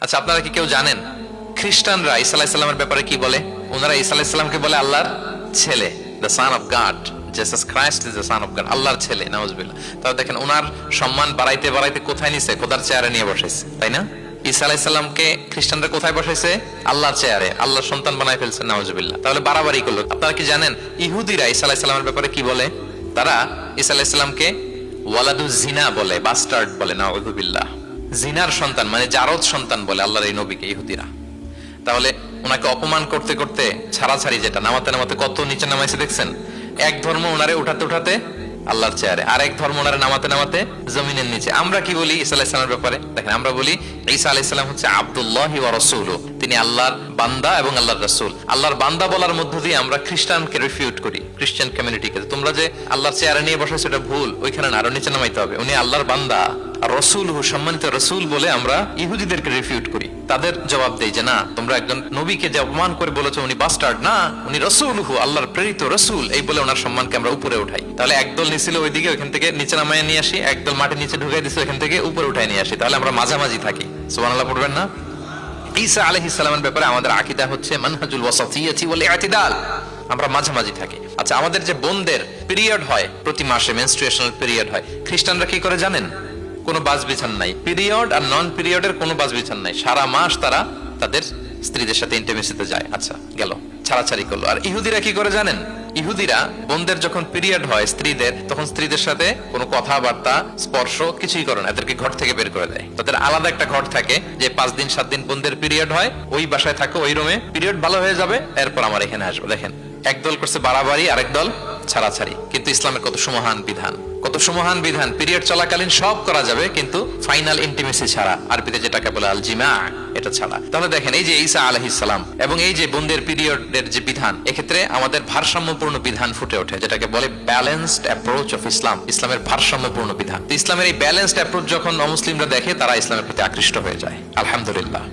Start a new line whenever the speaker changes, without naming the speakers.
আচ্ছা, আপনারা কি কেউ জানেন খ্রিস্টানরা ঈসা আলাইহিস সালামের ব্যাপারে কি বলে? ওনারা ঈসা আলাইহিস সালামকে বলে আল্লাহর ছেলে, the son of god. Jesus Christ is the son of god, আল্লাহর ছেলে। নাউজুবিল্লাহ। তাহলে দেখেন ওনার সম্মান বাড়াইতে বাড়াইতে কোথায় নিছে? খোদার চেয়ারে নিয়ে বসাইছে, তাই না? ঈসা আলাইহিস সালামকে খ্রিস্টানরা কোথায় বসাইছে? আল্লাহর চেয়ারে, আল্লাহর সন্তান বানায় ফেলছে। নাউজুবিল্লাহ। তাহলে বাড়াবাড়ি করলো। আপনারা কি জানেন ইহুদিরা ঈসা আলাইহিস সালামের ব্যাপারে কি বলে? তারা ঈসা আলাইহিস সালামকে ওয়ালাদু জিনা বলে, বাস্টার্ড বলে। নাউজুবিল্লাহ। জিনার সন্তান মানে জারদ সন্তান বলে আল্লাহর এই নবীকে ইহুদিরা। তাহলে ওনাকে অপমান করতে করতে ছাড়াছাড়ি যেটা নামাতে নামাতে কত নিচে নামাইছে দেখছেন? এক ধর্ম ওনারে উঠাতে উঠাতে আল্লাহর চেয়ারে, আর এক ধর্ম ওনারে নামাতে নামাতে জমিনের নিচে। আমরা কি বলি ঈসা আলাইহিস সালামের ব্যাপারে? দেখেন, আমরা বলি ঈসা আলাইহিস সালাম হচ্ছে আব্দুল্লাহি ওয়া রাসূলুহু, তিনি আল্লাহর বান্দা এবং আল্লাহর রাসূল। আল্লাহর বান্দা বলার মধ্য দিয়ে আমরা খ্রিস্টানকে রিফিউট করি, খ্রিস্টান কমিউনিটিকে। তোমরা যে আল্লাহর চেয়ারে নিয়ে বসাইছো এটা ভুল, ওইখানে না, আরো নিচে নামাইতে হবে। উনি আল্লাহর বান্দা আর রাসূলুহু, সম্মানিত রাসূল বলে আমরা ইহুদিদেরকে রিফিউট করি। তাদের জবাব দেই যে না, তোমরা একজন নবীকে যে অপমান করে বলেছো উনি বাস্টার্ড, না, উনি রাসূলুহু, আল্লাহর প্রেরিত রাসূল, এই বলে ওনার সম্মানকে আমরা উপরে উঠাই। তাহলে একদল নিছিল ওইদিকে, ওইখান থেকে নিচে নামায় নিয়ে আসি, একদল মাটির নিচে ঢুকাই দিছে, ওইখান থেকে উপরে উঠাই নিয়ে আসি। তাহলে আমরা মাঝামাঝি থাকি। সুবহানাল্লাহ পড়বেন না? ঈসা আলাইহিস সালামের ব্যাপারে আমাদের আকীদা হচ্ছে মানহাজুল ওয়াসাতিয়্যাতি ওয়াল ইতিদাল, আমরা মাঝামাঝি থাকি। আচ্ছা, আমাদের যে বোনদের পিরিয়ড হয় প্রতি মাসে, মেনস্ট্রুয়েশনাল পিরিয়ড হয়, খ্রিস্টানরা কি করে জানেন? কোনো বাজ বিছান নাই। পিরিয়ড আর নন পিরিয়ডের কোনো বাজ বিছান নাই। সারা মাস তারা তাদের স্ত্রীদের সাথে ইন্টিমেসিতে যায়। আচ্ছা, গেল, ছাড়াছাড়ি করলো। আর ইহুদিরা কি করে জানেন? ইহুদিরা বোনদের যখন পিরিয়ড হয় স্ত্রীদের, তখন স্ত্রীদের সাথে কোনো কথাবার্তা, স্পর্শ কিছুই করে না, এদেরকে ঘর থেকে বের করে দেয়। তাদের আলাদা একটা ঘর থাকে, যে 5 দিন 7 দিন বোনদের পিরিয়ড হয়, ওই বাসায় থাকো, ওই রুমে, পিরিয়ড ভালো হয়ে যাবে, এরপর আমার এখানে আসবে। দেখেন, একদল করছে বাড়াবাড়ি, আরেক দল ছাড়াছাড়ি। কিন্তু ইসলামের কত সুমহান বিধান, কত সুমহান বিধান! পিরিয়ড চলাকালীন সব করা যাবে, কিন্তু ফাইনাল ইন্টিমেসি ছাড়া, আরবিতে যেটাকে বলে আল জিমা, এটা ছাড়া। তাহলে দেখেন, এই যে ঈসা আলাইহিস সালাম এবং এই যে বোনদের পিরিয়ডের যে বিধান, এক্ষেত্রে আমাদের ভারসাম্যপূর্ণ বিধান ফুটে ওঠে, যেটাকে বলে ব্যালেন্সড অ্যাপ্রোচ অফ ইসলাম, ইসলামের ভারসাম্যপূর্ণ বিধান। ইসলামের এই ব্যালেন্সড অ্যাপ্রোচ যখন অমুসলিমরা দেখে, তারা ইসলামের প্রতি আকৃষ্ট হয়ে যায়। আলহামদুলিল্লাহ।